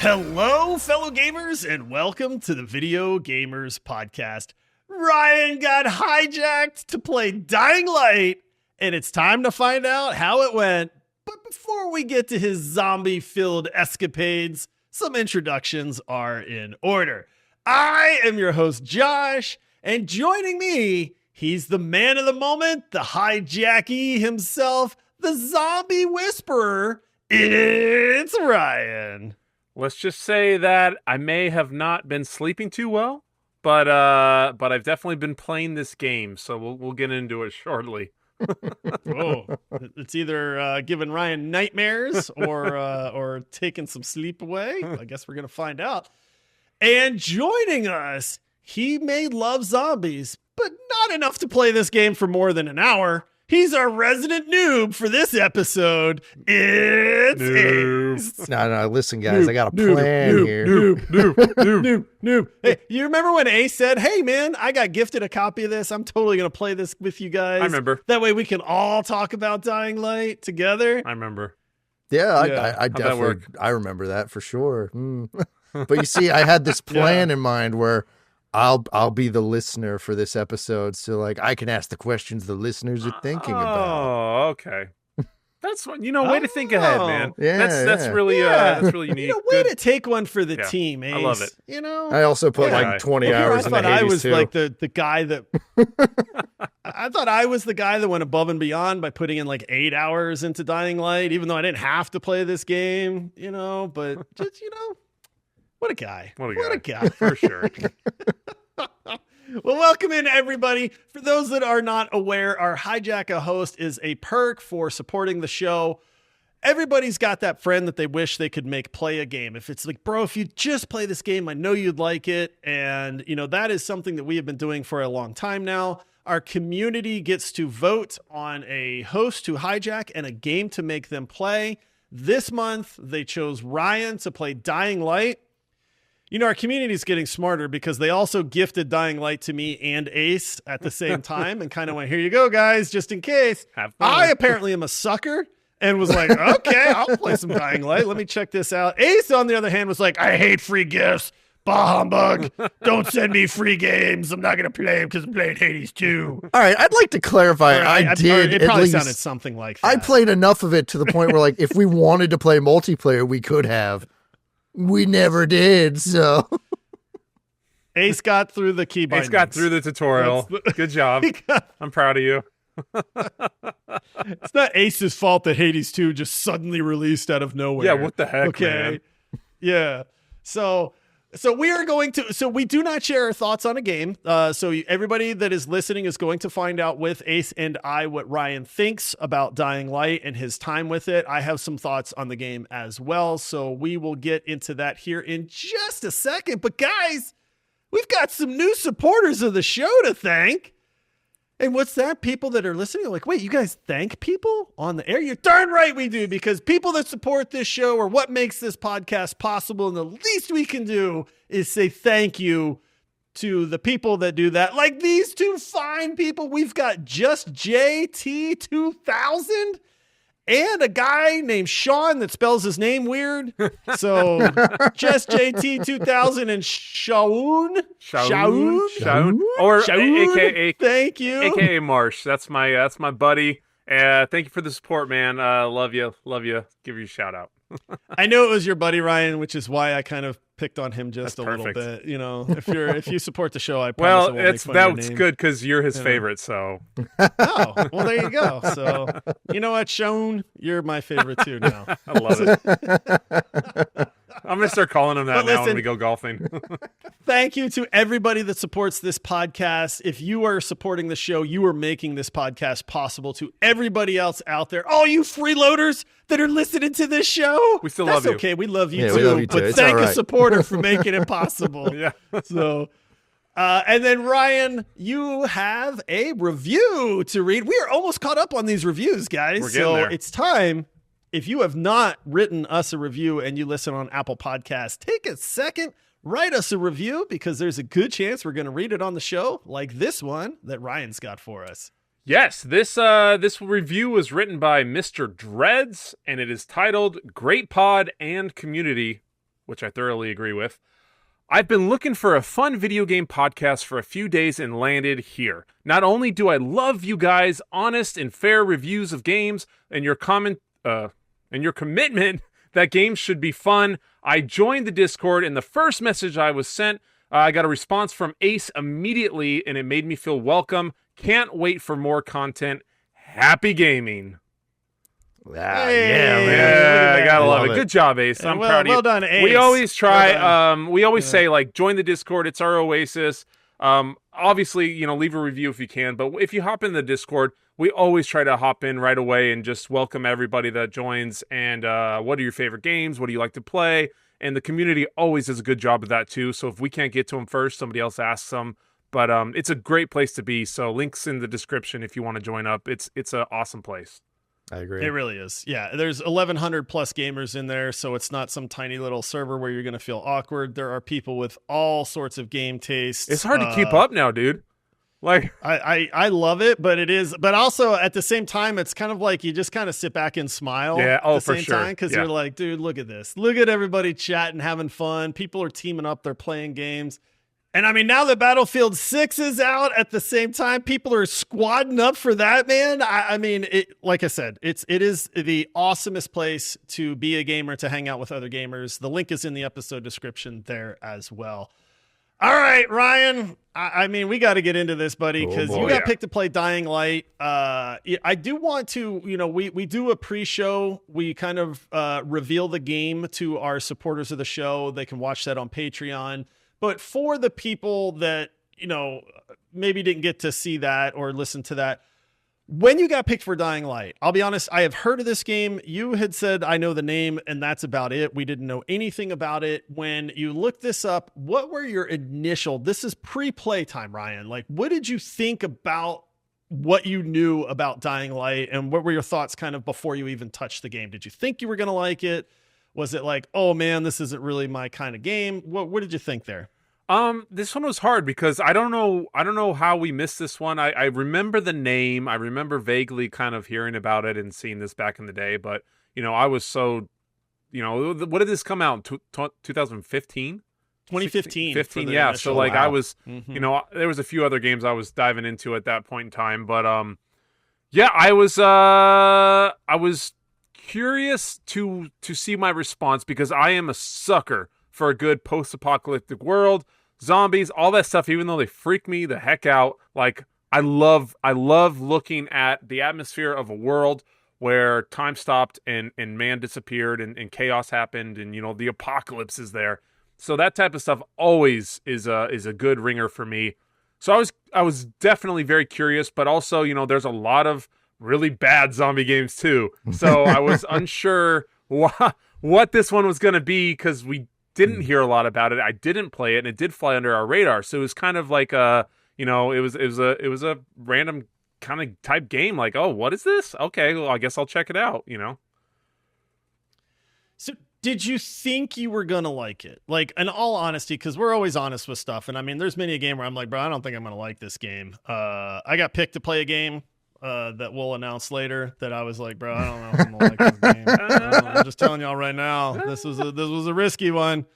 Hello, fellow gamers, and welcome to the Video Gamers Podcast. Ryan got hijacked to play Dying Light, and it's time to find out how it went. But before we get to his zombie-filled escapades, some introductions are in order. I am your host, Josh, and joining me, he's the man of the moment, the hijacky himself, the zombie whisperer. It's Ryan. Let's just say that I may have not been sleeping too well, but I've definitely been playing this game, so we'll get into it shortly. Oh, it's either giving Ryan nightmares or taking some sleep away. I guess we're gonna find out. And joining us, he may love zombies, but not enough to play this game for more than an hour. He's our resident noob for this episode. It's Ace. No, listen, guys, I got a plan here. Noob. Hey, you remember when Ace said, hey, man, I got gifted a copy of this. I'm totally going to play this with you guys. I remember. That way we can all talk about Dying Light together. I remember. Yeah, I definitely, I remember that for sure. But you see, I had this plan in mind where I'll be the listener for this episode, so like I can ask the questions the listeners are thinking about. Oh, okay. That's what way to think ahead, man. Yeah, that's really unique. Way to take one for the team, Ace. I love it. I also put like 20 hours in the Hades I was too. like the guy that I thought I was the guy that went above and beyond by putting in like 8 hours into Dying Light, even though I didn't have to play this game, but just what a guy. What a guy. For sure. Well, welcome in, everybody. For those that are not aware, our Hijack a Host is a perk for supporting the show. Everybody's got that friend that they wish they could make play a game. If it's like, bro, if you just play this game, I know you'd like it. And, that is something that we have been doing for a long time now. Our community gets to vote on a host to hijack and a game to make them play. This month, they chose Ryan to play Dying Light. Our community is getting smarter because they also gifted Dying Light to me and Ace at the same time and kind of went, here you go, guys, just in case. I apparently am a sucker and was like, okay, I'll play some Dying Light. Let me check this out. Ace, on the other hand, was like, I hate free gifts. Bah humbug. Don't send me free games. I'm not going to play them because I'm playing Hades 2. All right, I'd like to clarify. I did. It probably sounded something like that. I played enough of it to the point where, like, if we wanted to play multiplayer, we could have. We never did, so. Ace got through the key bindings. Ace got through the tutorial. Good job. I'm proud of you. It's not Ace's fault that Hades 2 just suddenly released out of nowhere. Yeah, what the heck, man? Yeah. So we are going to, so we do not share our thoughts on a game. So everybody that is listening is going to find out with Ace and I what Ryan thinks about Dying Light and his time with it. I have some thoughts on the game as well. So we will get into that here in just a second. But guys, we've got some new supporters of the show to thank. And what's that? People that are listening are like, wait, you guys thank people on the air? You're darn right we do, because people that support this show are what makes this podcast possible. And the least we can do is say thank you to the people that do that. Like these two fine people. We've got Just JT2000 and a guy named Sean that spells his name weird. So Just JT2000 and Shaun, or AKA, thank you, AKA Marsh. That's my buddy. Thank you for the support, man. Love you. Give you a shout out. I know it was your buddy Ryan, which is why I kind of picked on him just That's a perfect. little bit. If you support the show, I promise I won't make fun of your that's name. good because you're his favorite. So Oh, well, there you go. So you know what, Sean, you're my favorite too now. I love it. I'm gonna start calling him that now when we go golfing. Thank you to everybody that supports this podcast. If you are supporting the show, you are making this podcast possible. To everybody else out there, all you freeloaders that are listening to this show, We still love you. That's okay. We love you Yeah, too. we love you too. But It's thank all a right. supporter for making it possible. Yeah. So, and then Ryan, you have a review to read. We are almost caught up on these reviews, guys. We're getting So there. it's time. If you have not written us a review and you listen on Apple Podcasts, take a second, write us a review, because there's a good chance we're going to read it on the show, like this one that Ryan's got for us. Yes, this review was written by Mr. Dreads, and it is titled "Great Pod and Community," which I thoroughly agree with. I've been looking for a fun video game podcast for a few days and landed here. Not only do I love you guys' honest and fair reviews of games and your commitment that games should be fun, I joined the Discord, and the first message I was sent, I got a response from Ace immediately, and it made me feel welcome. Can't wait for more content. Happy gaming. Man. I gotta love it. Good job, Ace. I'm proud of you. Well done, Ace. We always try. We always say, like, join the Discord. It's our oasis. Obviously, leave a review if you can. But if you hop in the Discord, we always try to hop in right away and just welcome everybody that joins. And what are your favorite games? What do you like to play? And the community always does a good job of that too. So if we can't get to them first, somebody else asks them. But it's a great place to be. So links in the description if you want to join up. It's an awesome place. I agree. It really is. Yeah, there's 1,100 plus gamers in there, so it's not some tiny little server where you're going to feel awkward. There are people with all sorts of game tastes. It's hard to keep up now, dude. Like I love it, but it is. But also at the same time, it's kind of like you just kind of sit back and smile. Yeah. At the for same sure. time, because you're like, dude, look at this. Look at everybody chatting, having fun. People are teaming up. They're playing games. And I mean, now that Battlefield 6 is out at the same time, people are squadding up for that, man. I mean, like I said, it is the awesomest place to be a gamer, to hang out with other gamers. The link is in the episode description there as well. All right, Ryan. I mean, we got to get into this, buddy, because you got picked to play Dying Light. I do want to, we do a pre-show. We kind of reveal the game to our supporters of the show. They can watch that on Patreon. But for the people that, maybe didn't get to see that or listen to that, when you got picked for Dying Light, I'll be honest, I have heard of this game. You had said, I know the name, and that's about it. We didn't know anything about it. When you looked this up, what were your this is pre-play time, Ryan. Like, what did you think about what you knew about Dying Light, and what were your thoughts kind of before you even touched the game? Did you think you were going to like it? Was it like, oh man, this isn't really my kind of game? What did you think there? This one was hard because I don't know how we missed this one. I remember the name. I remember vaguely kind of hearing about it and seeing this back in the day, but I was so, what did this come out in 2015? 2015. 15, yeah. So like I was, there was a few other games I was diving into at that point in time, but yeah, I was curious to see my response because I am a sucker for a good post-apocalyptic world, zombies, all that stuff. Even though they freak me the heck out, like I love looking at the atmosphere of a world where time stopped and man disappeared and chaos happened and the apocalypse is there. So that type of stuff always is a good ringer for me. So I was definitely very curious, but also there's a lot of really bad zombie games too. So I was unsure what this one was going to be because we didn't hear a lot about it. I didn't play it, and it did fly under our radar. So it was kind of like it was a random kind of type game. Like, oh, what is this? Okay, well, I guess I'll check it out. So did you think you were going to like it? Like, in all honesty, because we're always honest with stuff. And I mean, there's many a game where I'm like, bro, I don't think I'm going to like this game. I got picked to play a game that we'll announce later that I was like, bro, I don't know if I'm gonna like this game. I'm just telling y'all right now, this was a risky one.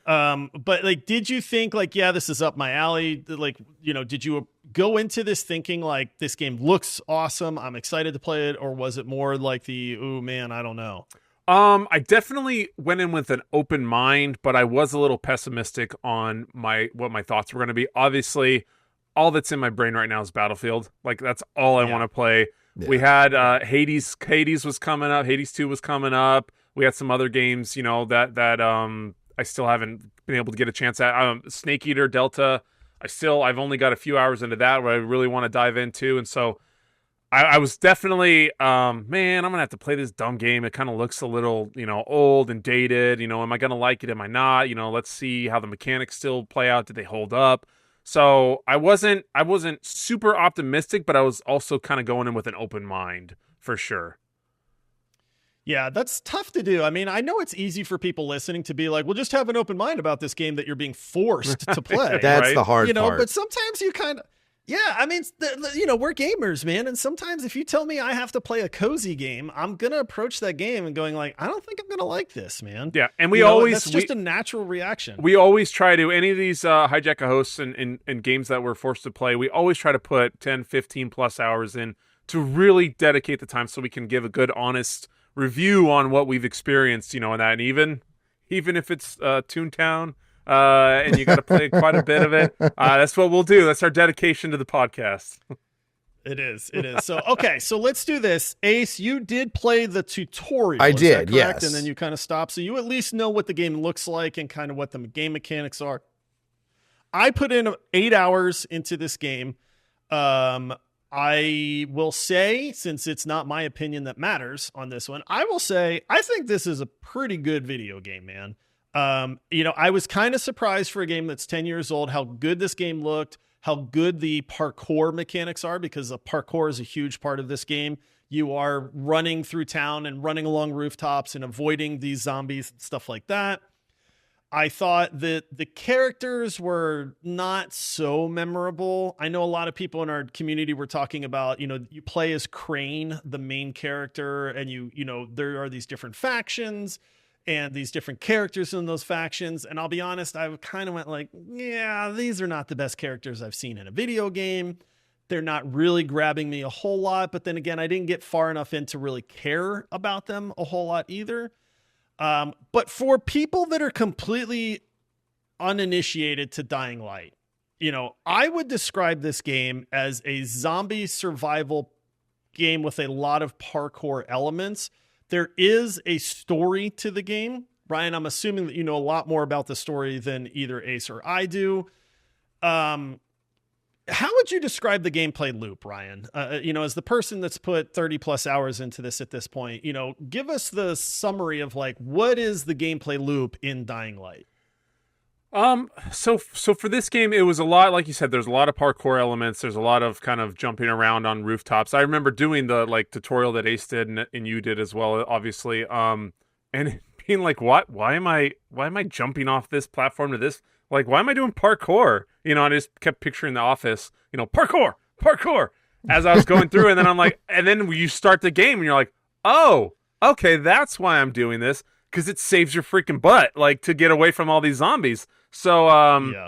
But like, did you think like, yeah, this is up my alley? Like, did you go into this thinking like this game looks awesome, I'm excited to play it, or was it more like oh man, I don't know? I definitely went in with an open mind, but I was a little pessimistic on what my thoughts were going to be. Obviously, all that's in my brain right now is Battlefield. Like, that's all I want to play. Yeah. We had Hades was coming up. Hades 2 was coming up. We had some other games, that I still haven't been able to get a chance at. Snake Eater Delta. I've only got a few hours into that where I really want to dive into. And so I was definitely, man, I'm going to have to play this dumb game. It kind of looks a little, old and dated. Am I going to like it? Am I not? Let's see how the mechanics still play out. Did they hold up? So I wasn't super optimistic, but I was also kind of going in with an open mind for sure. Yeah, that's tough to do. I mean, I know it's easy for people listening to be like, well, just have an open mind about this game that you're being forced to play. That's right? The hard part. But sometimes you kind of, Yeah, I mean, we're gamers, man. And sometimes if you tell me I have to play a cozy game, I'm going to approach that game and going like, I don't think I'm going to like this, man. Yeah, and that's just a natural reaction. We always try to, any of these Hijack hosts and games that we're forced to play, we always try to put 10, 15 plus hours in to really dedicate the time so we can give a good, honest review on what we've experienced, and that. And even if it's Toontown, and you got to play quite a bit of it. That's what we'll do. That's our dedication to the podcast. It is. So, okay. So let's do this. Ace, you did play the tutorial. I did, yes. And then you kind of stopped. So you at least know what the game looks like and kind of what the game mechanics are. I put in 8 hours into this game. I will say, since it's not my opinion that matters on this one, I will say, I think this is a pretty good video game, man. I was kind of surprised for a game that's 10 years old, how good this game looked, how good the parkour mechanics are, because the parkour is a huge part of this game. You are running through town and running along rooftops and avoiding these zombies and stuff like that. I thought that the characters were not so memorable. I know a lot of people in our community were talking about, you play as Crane, the main character, and there are these different factions and these different characters in those factions. And I'll be honest, I kind of went like, yeah, these are not the best characters I've seen in a video game. They're not really grabbing me a whole lot. But then again, I didn't get far enough in to really care about them a whole lot either. But for people that are completely uninitiated to Dying Light, I would describe this game as a zombie survival game with a lot of parkour elements. There is a story to the game. Ryan, I'm assuming that you know a lot more about the story than either Ace or I do. How would you describe the gameplay loop, Ryan? As the person that's put 30 plus hours into this at this point, give us the summary of what is the gameplay loop in Dying Light? So for this game, it was a lot, like you said, there's a lot of parkour elements. There's a lot of kind of jumping around on rooftops. I remember doing the tutorial that Ace did and you did as well, obviously. And being like, why am I jumping off this platform to this? Why am I doing parkour? I just kept picturing The Office, parkour as I was going through. And then I'm like, and then you start the game and you're like, oh, okay, that's why I'm doing this. Because it saves your freaking butt, to get away from all these zombies. So, I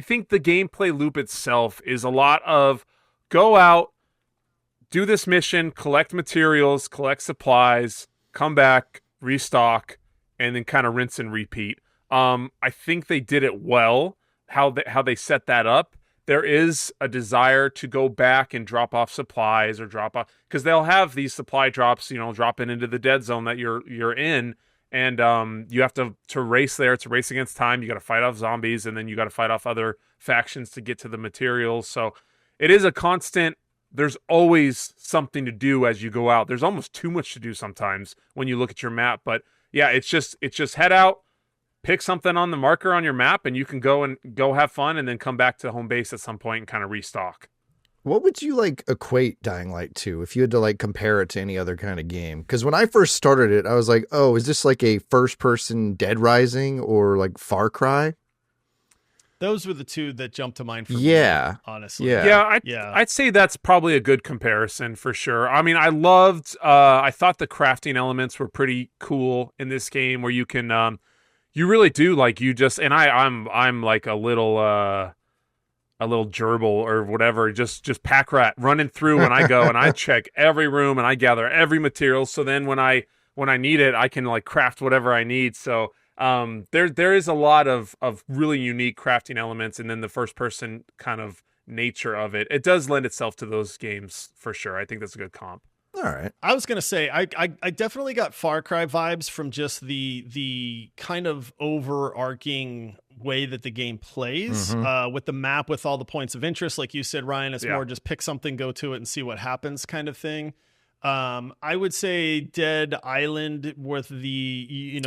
think the gameplay loop itself is a lot of go out, do this mission, collect materials, collect supplies, come back, restock, and then kind of rinse and repeat. I think they did it well, how they set that up. There is a desire to go back and drop off supplies or drop off, because they'll have these supply drops, dropping into the dead zone that you're in. And you have to race there. It's a race against time. You got to fight off zombies, and then you got to fight off other factions to get to the materials. So it is a constant. There's always something to do as you go out. There's almost too much to do sometimes when you look at your map. But yeah, it's just head out, pick something on the marker on your map, and you can go have fun, and then come back to home base at some point and kind of restock. What would you equate Dying Light to if you had to compare it to any other kind of game? Because when I first started it, I was like, oh, is this a first person Dead Rising or Far Cry? Those were the two that jumped to mind for me, honestly. I'd say that's probably a good comparison for sure. I mean, I thought the crafting elements were pretty cool in this game, where you can, you really do I'm like a little gerbil or whatever, just pack rat running through when I go and I check every room and I gather every material. So then when I need it, I can craft whatever I need. So there is a lot of really unique crafting elements, and then the first person kind of nature of it. It does lend itself to those games for sure. I think that's a good comp. All right. I was going to say, I definitely got Far Cry vibes from just the kind of overarching way that the game plays, with the map, with all the points of interest. Like you said, Ryan, it's more just pick something, go to it, and see what happens kind of thing. I would say Dead Island with the,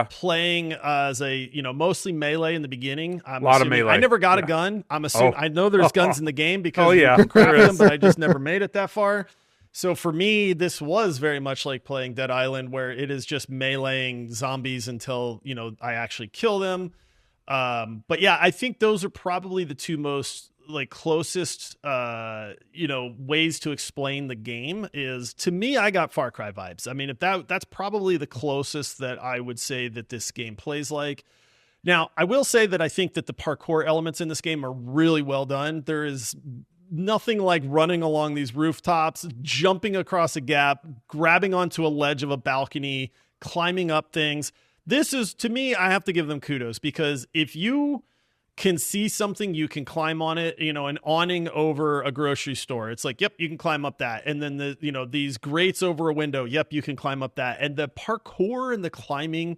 playing as a, mostly melee in the beginning. A lot of melee. I never got a gun. I'm assuming, I know there's guns in the game because you can craft them, but I just never made it that far. So for me, this was very much like playing Dead Island, where it is just meleeing zombies until, I actually kill them. But yeah, I think those are probably the two most like closest, ways to explain the game. Is, to me, I got Far Cry vibes. I mean, if that's probably the closest that I would say that this game plays like. Now, I will say that I think that the parkour elements in this game are really well done. There is nothing like running along these rooftops, jumping across a gap, grabbing onto a ledge of a balcony, climbing up things. This is, to me, I have to give them kudos, because if you can see something, you can climb on it, an awning over a grocery store. It's like, yep, you can climb up that. And then these grates over a window. Yep, you can climb up that. And the parkour and the climbing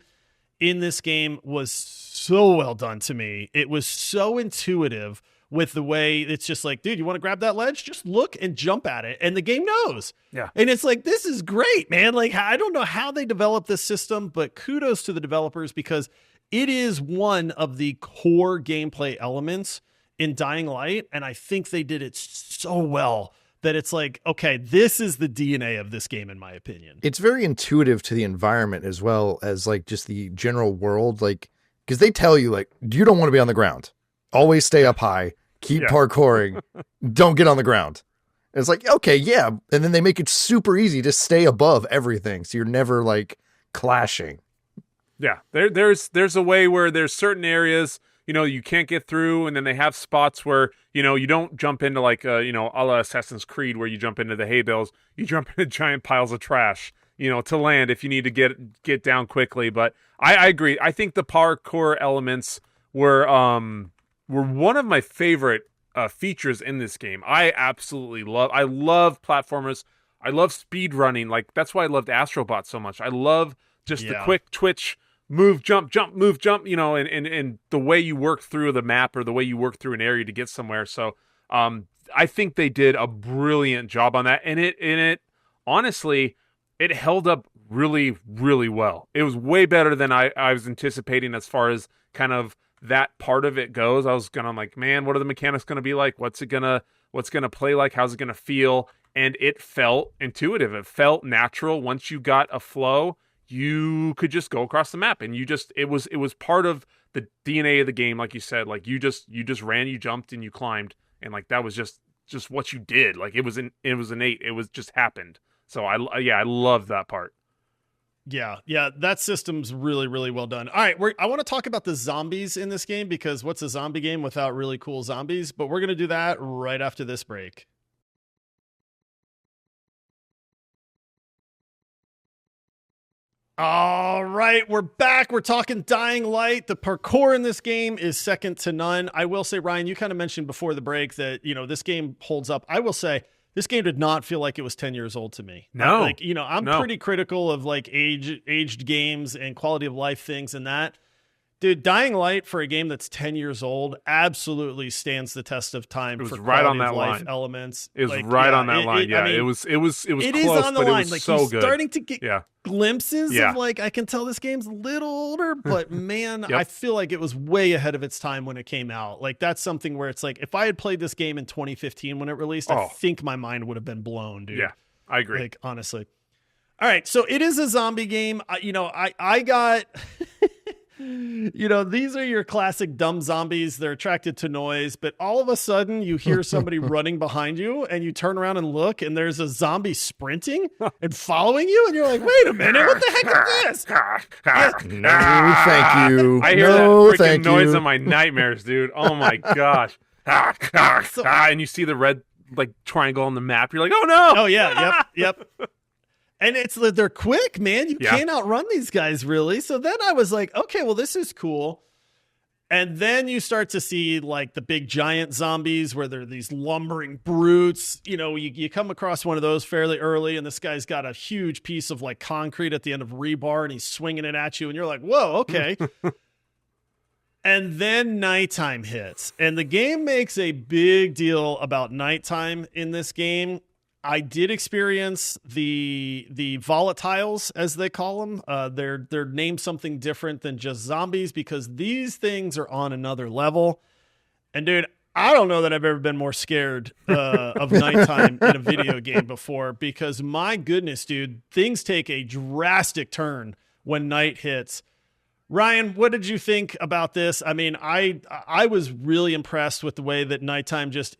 in this game was so well done to me. It was so intuitive with the way it's just like, dude, you want to grab that ledge? Just look and jump at it. And the game knows. Yeah. And it's like, this is great, man. Like, I don't know how they developed this system, but kudos to the developers, because it is one of the core gameplay elements in Dying Light. And I think they did it so well that it's like, okay, this is the DNA of this game, in my opinion. It's very intuitive to the environment as well as like just the general world. Like, because they tell you, like, you don't want to be on the ground. Always stay up high. Keep parkouring. Don't get on the ground. And it's like, okay, yeah. And then they make it super easy to stay above everything, so you're never like clashing. Yeah, there's a way where there's certain areas, you can't get through, and then they have spots where, you don't jump into like, a la Assassin's Creed, where you jump into the hay bales. You jump into giant piles of trash, to land if you need to get down quickly. But I agree. I think the parkour elements were one of my favorite features in this game. I love platformers. I love speed running. Like, that's why I loved Astrobot so much. I love just the quick twitch, move, jump, move, jump, and the way you work through the map, or the way you work through an area to get somewhere. So I think they did a brilliant job on that. And it honestly, it held up really, really well. It was way better than I was anticipating as far as kind of that part of it goes. I was gonna, like, man, what are the mechanics gonna be like? What's gonna play like? How's it gonna feel? And it felt intuitive. It felt natural. Once you got a flow, you could just go across the map, and it was part of the DNA of the game. Like you said, like you just ran, you jumped, and you climbed, and like that was just what you did. Like it was innate. It was just happened. So I love that part. Yeah, that system's really, really well done. All right, I want to talk about the zombies in this game, because what's a zombie game without really cool zombies? But we're going to do that right after this break. All right, we're back. We're talking Dying Light. The parkour in this game is second to none. I will say, Ryan, you kind of mentioned before the break that, this game holds up. I will say, this game did not feel like it was 10 years old to me. No. Like, I'm pretty critical of like aged games and quality of life things and that. Dude, Dying Light, for a game that's 10 years old, absolutely stands the test of time. It was for right on that life line. Elements. It was right on that line. Yeah, I mean, it was close, on the but line. it was like, so good. Starting to get glimpses of like, I can tell this game's a little older, but man, I feel like it was way ahead of its time when it came out. Like, that's something where it's like, if I had played this game in 2015 when it released, I think my mind would have been blown, dude. Yeah, I agree. Like, honestly. All right, so it is a zombie game. I got... these are your classic dumb zombies. They're attracted to noise, but all of a sudden you hear somebody running behind you, and you turn around and look, and there's a zombie sprinting and following you, and you're like, wait a minute, what the heck is this? No, thank you. I hear that freaking noise in my nightmares, dude. Oh my gosh. And you see the red like triangle on the map. You're like, oh no. Oh yeah. Yep. And they're quick, man. You can't outrun these guys, really. So then I was like, okay, well, this is cool. And then you start to see like the big giant zombies where they're these lumbering brutes. You come across one of those fairly early, and this guy's got a huge piece of like concrete at the end of rebar, and he's swinging it at you, and you're like, whoa, okay. And then nighttime hits, and the game makes a big deal about nighttime in this game. I did experience the volatiles, as they call them. They're named something different than just zombies, because these things are on another level. And dude, I don't know that I've ever been more scared of nighttime in a video game before, because my goodness, dude, things take a drastic turn when night hits. Ryan, what did you think about this? I mean, I was really impressed with the way that nighttime just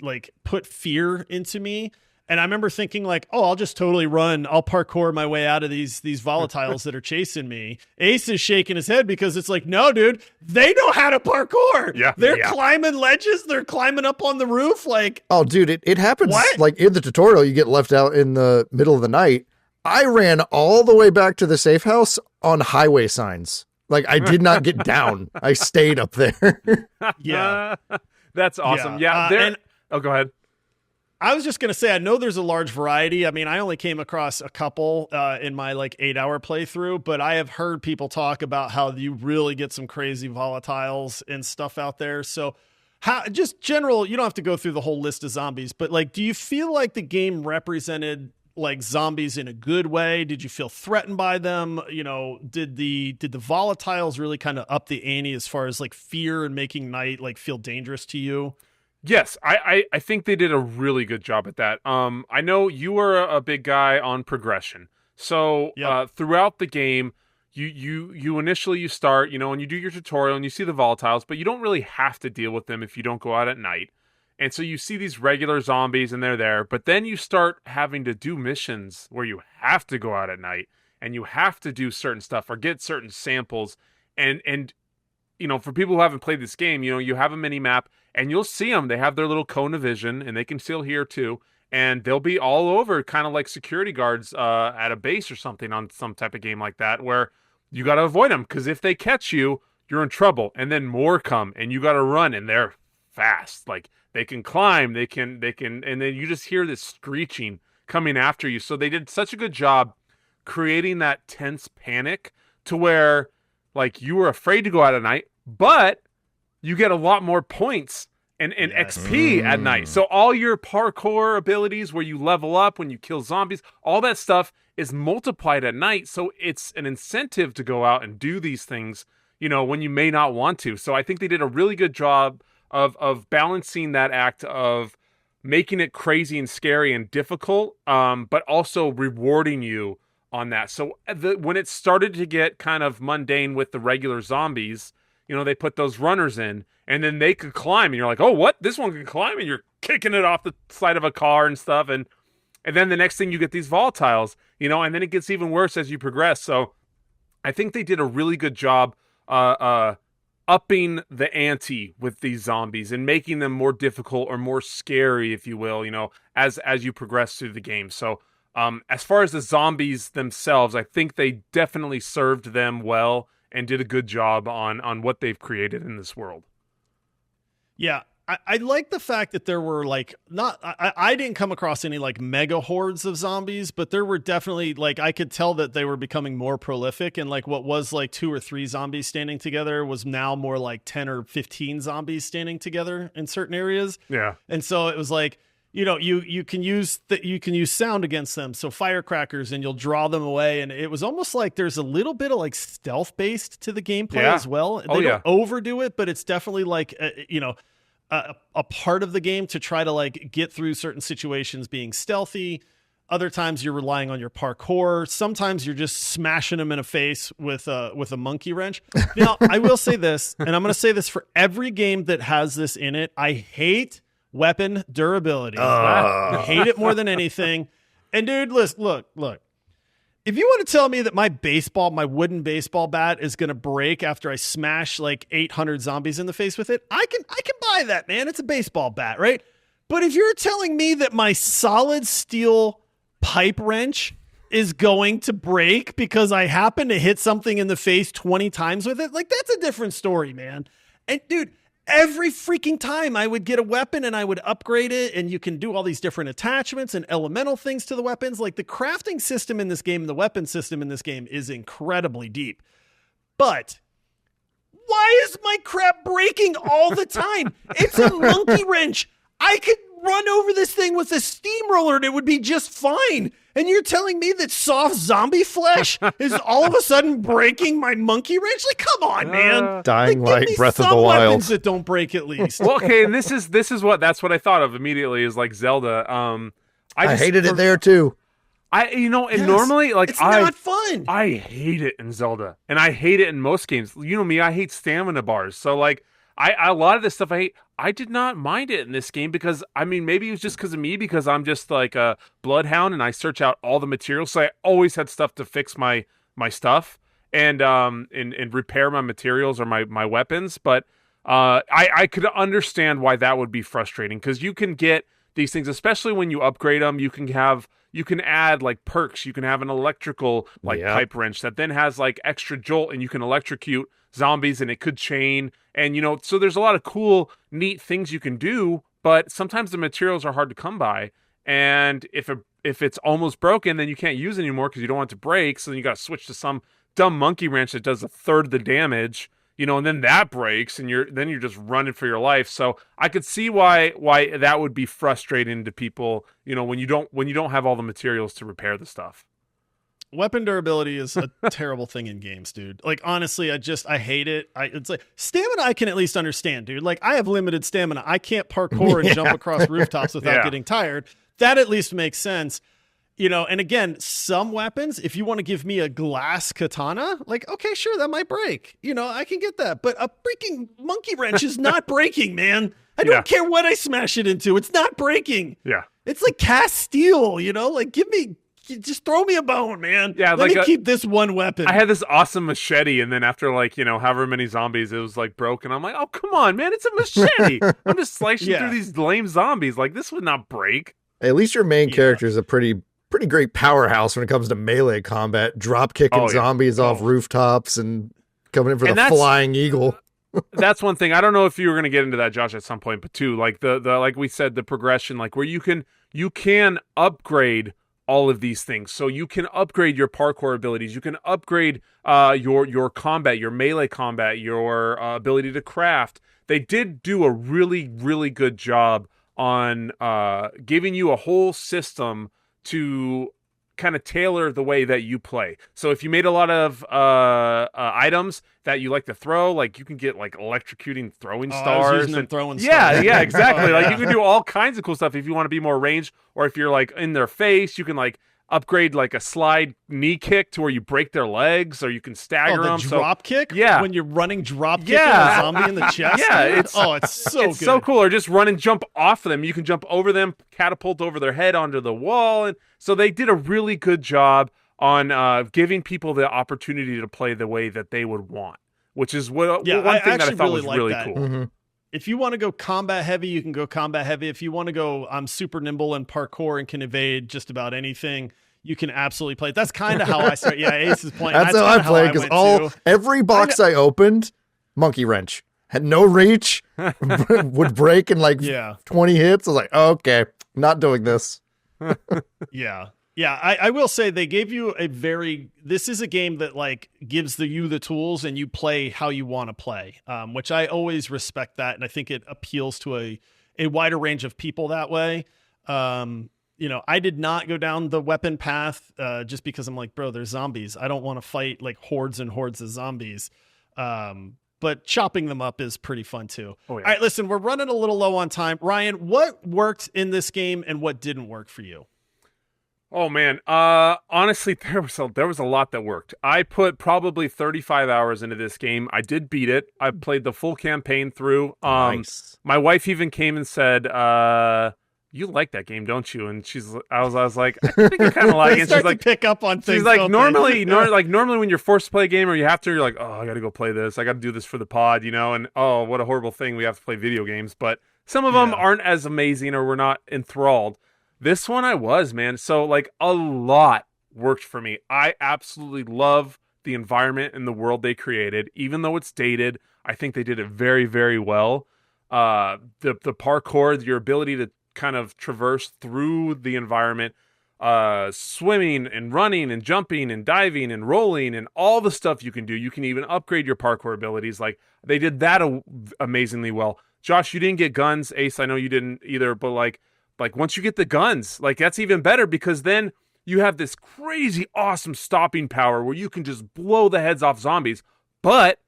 like put fear into me. And I remember thinking like, oh, I'll just totally run. I'll parkour my way out of these volatiles that are chasing me. Ace is shaking his head because it's like, no, dude, they know how to parkour. Yeah, they're climbing ledges. They're climbing up on the roof. Like, oh, dude, it happens. What? Like in the tutorial, you get left out in the middle of the night. I ran all the way back to the safe house on highway signs. Like I did not get down. I stayed up there. Yeah, that's awesome. Yeah, oh, go ahead. I was just going to say, I know there's a large variety. I mean, I only came across a couple in my like 8-hour playthrough, but I have heard people talk about how you really get some crazy volatiles and stuff out there. So just general, you don't have to go through the whole list of zombies, but like, do you feel like the game represented like zombies in a good way? Did you feel threatened by them? You know, did the volatiles really kind of up the ante as far as like fear and making night like feel dangerous to you? Yes, I think they did a really good job at that. I know you were a big guy on progression. So throughout the game, you initially start, you know, and you do your tutorial and you see the volatiles, but you don't really have to deal with them if you don't go out at night. And so you see these regular zombies and they're there, but then you start having to do missions where you have to go out at night and you have to do certain stuff or get certain samples. And you know, for people who haven't played this game, you know, you have a mini map and you'll see them. They have their little cone of vision and they can still hear too. And they'll be all over, kind of like security guards at a base or something on some type of game like that, where you got to avoid them because if they catch you, you're in trouble. And then more come and you got to run and they're fast. Like they can climb, they can, and then you just hear this screeching coming after you. So they did such a good job creating that tense panic to where like you were afraid to go out at night, but you get a lot more points and XP at night. So all your parkour abilities where you level up when you kill zombies, all that stuff is multiplied at night. So it's an incentive to go out and do these things, you know, when you may not want to. So I think they did a really good job of balancing that act of making it crazy and scary and difficult, but also rewarding you on that. So when it started to get kind of mundane with the regular zombies, you know, they put those runners in and then they could climb and you're like, oh, what? This one can climb, and you're kicking it off the side of a car and stuff. And then the next thing you get these volatiles, you know, and then it gets even worse as you progress. So I think they did a really good job upping the ante with these zombies and making them more difficult or more scary, if you will, you know, as you progress through the game. So as far as the zombies themselves, I think they definitely served them well and did a good job on what they've created in this world. Yeah, I like the fact that there were like I didn't come across any like mega hordes of zombies, but there were definitely like I could tell that they were becoming more prolific, and like what was like 2 or 3 zombies standing together was now more like 10 or 15 zombies standing together in certain areas. Yeah, and so it was like, you know, you can use sound against them, so firecrackers, and you'll draw them away. And it was almost like there's a little bit of like stealth based to the gameplay as well. They don't overdo it, but it's definitely like a part of the game to try to like get through certain situations being stealthy. Other times you're relying on your parkour. Sometimes you're just smashing them in the face with a monkey wrench. Now, I will say this, and I'm going to say this for every game that has this in it. I hate weapon durability. I hate it more than anything. And dude, listen, look. If you want to tell me that my wooden baseball bat is going to break after I smash like 800 zombies in the face with it, I can buy that, man. It's a baseball bat, right? But if you're telling me that my solid steel pipe wrench is going to break because I happen to hit something in the face 20 times with it, like that's a different story, man. And dude, every freaking time I would get a weapon and I would upgrade it, and you can do all these different attachments and elemental things to the weapons. Like the crafting system in this game, the weapon system in this game is incredibly deep. But why is my crap breaking all the time? It's a monkey wrench. I could run over this thing with a steamroller and it would be just fine. And you're telling me that soft zombie flesh is all of a sudden breaking my monkey wrench? Like, come on, man! Dying like, Light, Breath of the Wild. Weapons that don't break at least. Well, okay, and that's what I thought of immediately is like Zelda. I hated it there too. Normally, like, it's not fun. I hate it in Zelda, and I hate it in most games. You know me, I hate stamina bars. So, like, a lot of this stuff I hate. I did not mind it in this game because, I mean, maybe it was just because of me, because I'm just like a bloodhound and I search out all the materials. So I always had stuff to fix my stuff and repair my materials or my weapons. But I could understand why that would be frustrating, because you can get these things, especially when you upgrade them. You can add like perks. You can have an electrical pipe wrench that then has like extra jolt, and you can electrocute zombies, and it could chain. And so there's a lot of cool, neat things you can do, but sometimes the materials are hard to come by. And if it's almost broken, then you can't use it anymore because you don't want it to break. So then you got to switch to some dumb monkey wrench that does a third the damage. And then that breaks, and you're just running for your life. So I could see why that would be frustrating to people, when you don't have all the materials to repair the stuff. Weapon durability is a terrible thing in games, dude. Like, honestly, I hate it. It's like stamina I can at least understand, dude. Like, I have limited stamina. I can't parkour and jump across rooftops without getting tired. That at least makes sense. And again, some weapons, if you want to give me a glass katana, like, okay, sure, that might break. I can get that. But a freaking monkey wrench is not breaking, man. I don't care what I smash it into. It's not breaking. Yeah. It's like cast steel, like, just throw me a bone, man. Yeah, Let me keep this one weapon. I had this awesome machete, and then after however many zombies, it was like broken. I'm like, oh, come on, man, it's a machete. I'm just slicing through these lame zombies. Like, this would not break. At least your main character is a pretty great powerhouse when it comes to melee combat, drop kicking zombies off rooftops and coming in for the flying eagle. That's one thing. I don't know if you were going to get into that, Josh, at some point, but too, like the like we said, the progression, like where you can upgrade all of these things. So you can upgrade your parkour abilities. You can upgrade your combat, your melee combat, your ability to craft. They did do a really, really good job on giving you a whole system to kind of tailor the way that you play. So if you made a lot of items that you like to throw, like you can get like electrocuting throwing stars and throwing stars. Yeah, exactly. Like you can do all kinds of cool stuff if you want to be more ranged, or if you're like in their face, you can like upgrade like a slide knee kick to where you break their legs, or you can stagger them. Drop kick? Yeah. When you're running drop kicking a zombie in the chest? Yeah. It's so good. So cool. Or just run and jump off of them. You can jump over them, catapult over their head onto the wall. And so they did a really good job on giving people the opportunity to play the way that they would want, which is one thing that I thought was really cool. Mm-hmm. If you want to go combat heavy, you can go combat heavy. If you want to go, I'm super nimble and parkour and can evade just about anything, you can absolutely play it. That's kind of how I start. Yeah, Ace's point. That's how I played, because every box I opened, monkey wrench. Had no reach, would break in like 20 hits. I was like, oh, okay, not doing this. Yeah. I will say they gave you this is a game that like gives you the tools and you play how you want to play, which I always respect that. And I think it appeals to a wider range of people that way. I did not go down the weapon path just because I'm like, bro, there's zombies. I don't want to fight like hordes and hordes of zombies. But chopping them up is pretty fun too. Oh, yeah. All right, listen, we're running a little low on time. Ryan, what worked in this game and what didn't work for you? Oh man, honestly, there was a lot that worked. I put probably 35 hours into this game. I did beat it. I played the full campaign through. Nice. My wife even came and said, "You like that game, don't you?" And I was like, "I think I kind of like it." And she's like, to pick up on things. She's like, normally when you're forced to play a game or you have to, you're like, "Oh, I got to go play this. I got to do this for the pod," and oh, what a horrible thing we have to play video games. But some of them aren't as amazing, or we're not enthralled. This one I was, man. So like a lot worked for me. I absolutely love the environment and the world they created. Even though it's dated, I think they did it very, very well. The parkour, your ability to kind of traverse through the environment, swimming and running and jumping and diving and rolling and all the stuff you can do. You can even upgrade your parkour abilities. Like they did that amazingly well. Josh, you didn't get guns. Ace, I know you didn't either, but like once you get the guns, like that's even better, because then you have this crazy awesome stopping power where you can just blow the heads off zombies. But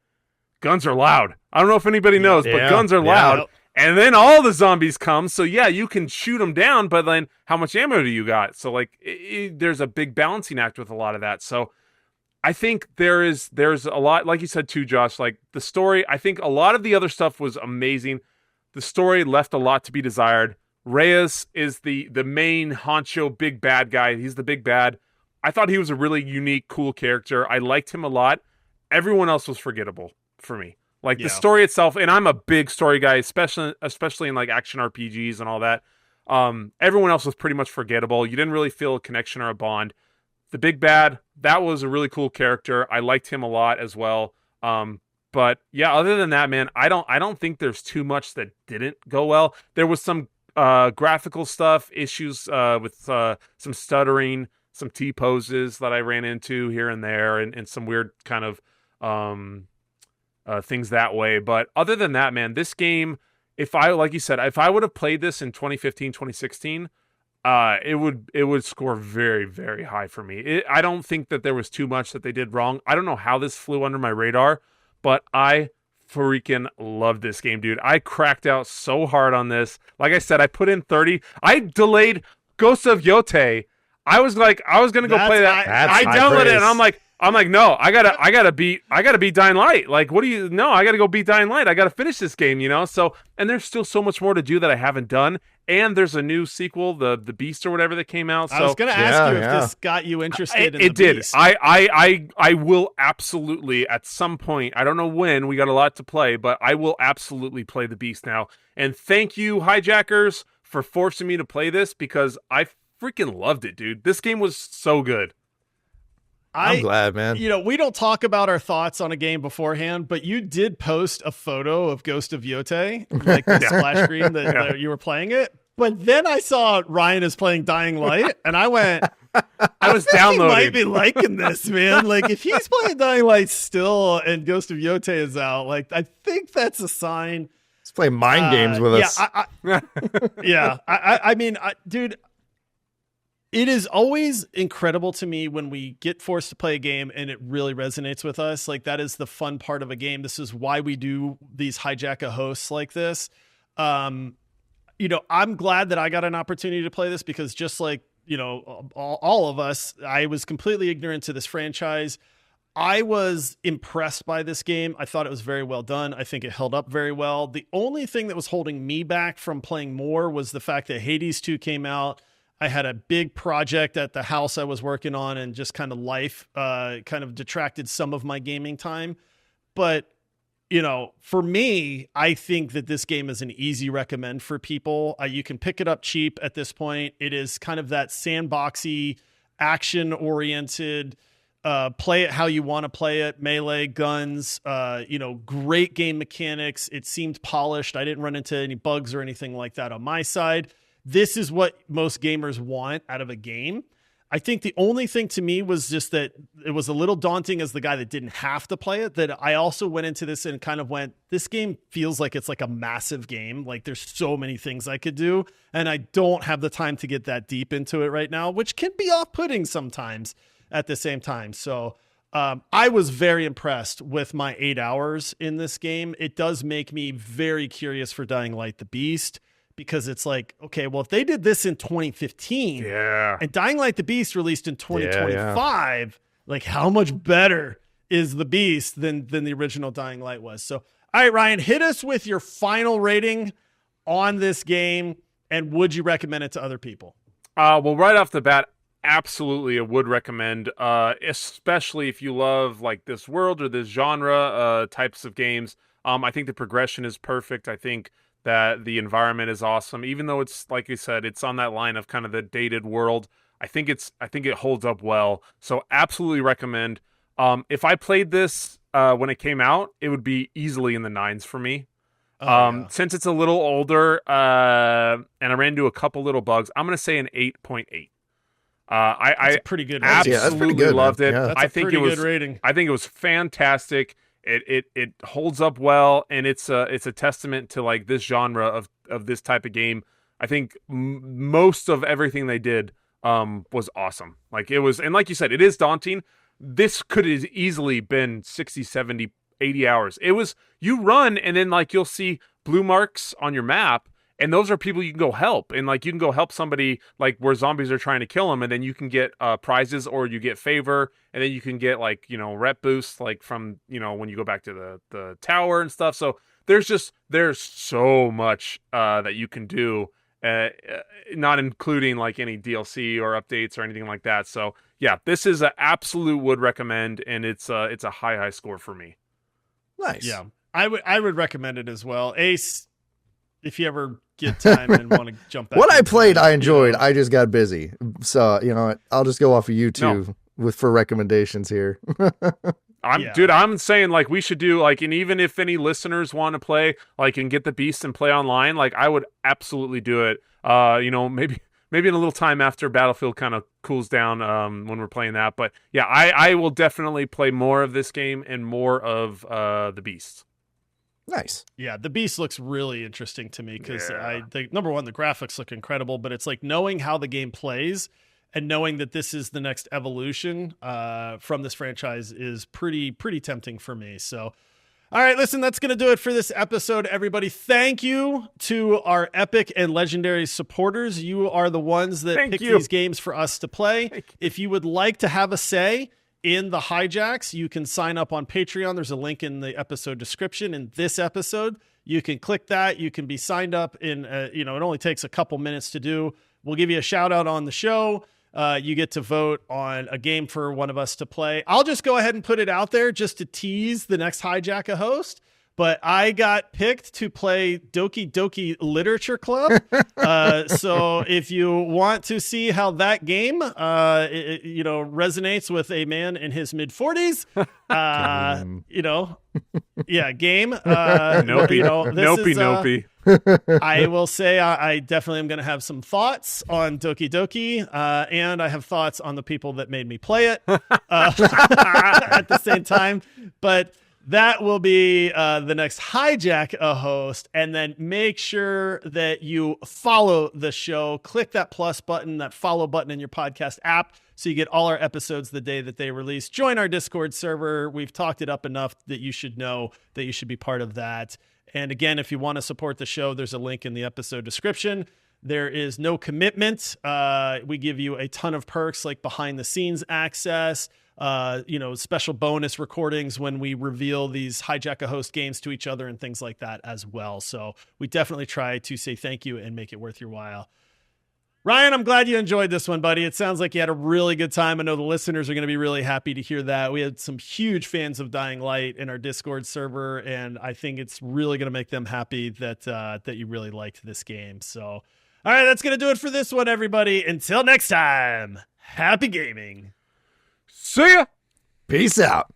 guns are loud. I don't know if anybody knows, but guns are loud. And then all the zombies come, so yeah, you can shoot them down, but then how much ammo do you got? So like, there's a big balancing act with a lot of that. So I think there's a lot, like you said too, Josh, like the story, I think a lot of the other stuff was amazing. The story left a lot to be desired. Reyes is the main honcho big bad guy. He's the big bad. I thought he was a really unique, cool character. I liked him a lot. Everyone else was forgettable for me. Like the story itself, and I'm a big story guy, especially in like action RPGs and all that. Everyone else was pretty much forgettable. You didn't really feel a connection or a bond. The big bad, that was a really cool character. I liked him a lot as well. But yeah, other than that, man, I don't think there's too much that didn't go well. There was some graphical stuff, issues with some stuttering, some T-poses that I ran into here and there, and some weird kind of things that way. But other than that, man, this game, like you said, if I would have played this in 2015, 2016, it would score very, very high for me. I don't think that there was too much that they did wrong. I don't know how this flew under my radar, but I freaking love this game, dude. I cracked out so hard on this. Like I said, I put in 30. I delayed Ghost of Yote. I was going to go play that. I downloaded it, and I'm like, no, I gotta beat Dying Light. Like, I gotta go beat Dying Light. I gotta finish this game, So, and there's still so much more to do that I haven't done. And there's a new sequel, the Beast or whatever that came out. So I was gonna ask you if this got you interested in the Beast. I will absolutely at some point. I don't know when. We got a lot to play, but I will absolutely play the Beast now. And thank you, Hijackers, for forcing me to play this because I freaking loved it, dude. This game was so good. I'm glad, man. We don't talk about our thoughts on a game beforehand, but you did post a photo of Ghost of Yote, like the splash screen that you were playing it. But then I saw Ryan is playing Dying Light, and I went, I was downloading. He might be liking this, man. Like, if he's playing Dying Light still and Ghost of Yote is out, like, I think that's a sign. He's playing mind games with us. I mean, dude, it is always incredible to me when we get forced to play a game and it really resonates with us. Like, that is the fun part of a game. This is why we do these Hijack hosts like this. I'm glad that I got an opportunity to play this because just like, all of us, I was completely ignorant to this franchise. I was impressed by this game. I thought it was very well done. I think it held up very well. The only thing that was holding me back from playing more was the fact that Hades 2 came out. I had a big project at the house I was working on, and just kind of life kind of detracted some of my gaming time. But, for me, I think that this game is an easy recommend for people. You can pick it up cheap at this point. It is kind of that sandboxy, action-oriented, play it how you want to play it, melee, guns, great game mechanics. It seemed polished. I didn't run into any bugs or anything like that on my side. This is what most gamers want out of a game. I think the only thing to me was just that it was a little daunting as the guy that didn't have to play it, that I also went into this and kind of went, this game feels like it's like a massive game. Like, there's so many things I could do, and I don't have the time to get that deep into it right now, which can be off-putting sometimes at the same time. So I was very impressed with my 8 hours in this game. It does make me very curious for Dying Light the Beast, because it's like, okay, well, if they did this in 2015 and Dying Light the Beast released in 2025, like, how much better is the Beast than the original Dying Light was? So, all right, Ryan, hit us with your final rating on this game, and would you recommend it to other people? Well, right off the bat, absolutely, I would recommend, especially if you love like this world or this genre types of games. I think the progression is perfect. I think that the environment is awesome, even though it's, like you said, it's on that line of kind of the dated world. I think it holds up well. So absolutely recommend. If I played this when it came out, it would be easily in the 9s for me. Since it's a little older and I ran into a couple little bugs, I'm going to say an 8.8. That's a pretty good rating. Absolutely loved it. Yeah, I think it was good rating. I think it was fantastic. It holds up well, and it's a testament to like this genre of this type of game. I think most of everything they did was awesome. Like, it was, and like you said, it is daunting. This could have easily been 60, 70 80 hours. It was, you run and then like you'll see blue marks on your map, and those are people you can go help. And like you can go help somebody like where zombies are trying to kill them, and then you can get prizes, or you get favor, and then you can get like, you know, rep boosts like from, you know, when you go back to the tower and stuff. So there's so much that you can do, not including like any DLC or updates or anything like that. So yeah, this is an absolute would recommend, and it's a high score for me. Nice. Yeah, I would recommend it as well. Ace, if you ever get time and want to jump back. What I played, I enjoyed. I just got busy. So, you know, I'll just go off of you two for recommendations here. Dude, I'm saying like we should do like, and even if any listeners want to play like and get the beast and play online, like I would absolutely do it. You know, maybe in a little time after Battlefield kind of cools down when we're playing that. But yeah, I will definitely play more of this game and more of the beast. Nice. Yeah, the beast looks really interesting to me because number one, the graphics look incredible, but it's like knowing how the game plays and knowing that this is the next evolution from this franchise is pretty tempting for me. So, all right, listen, that's going to do it for this episode, everybody. Thank you to our epic and legendary supporters. You are the ones that pick these games for us to play. If you would like to have a say in the hijacks, you can sign up on Patreon. There's a link in the episode description in this episode. You can click that. You can be signed up in, it only takes a couple minutes to do. We'll give you a shout out on the show. You get to vote on a game for one of us to play. I'll just go ahead and put it out there just to tease the next Hijack a host. But I got picked to play Doki Doki Literature Club. So if you want to see how that game, resonates with a man in his mid-40s, game. Nopey. I will say I definitely am going to have some thoughts on Doki Doki, and I have thoughts on the people that made me play it at the same time. But that will be the next Hijack a host. And then make sure that you follow the show. Click that plus button, that follow button in your podcast app, so you get all our episodes the day that they release. Join our Discord server. We've talked it up enough that you should know that you should be part of that. And again, if you want to support the show, there's a link in the episode description. There is no commitment. We give you a ton of perks like behind the scenes access, special bonus recordings when we reveal these Hijack a host games to each other and things like that as well. So we definitely try to say thank you and make it worth your while. Ryan, I'm glad you enjoyed this one, buddy. It sounds like you had a really good time. I know the listeners are going to be really happy to hear that. We had some huge fans of Dying Light in our Discord server, and I think it's really going to make them happy that you really liked this game. So, all right, that's going to do it for this one, everybody. Until next time, happy gaming. See ya. Peace out.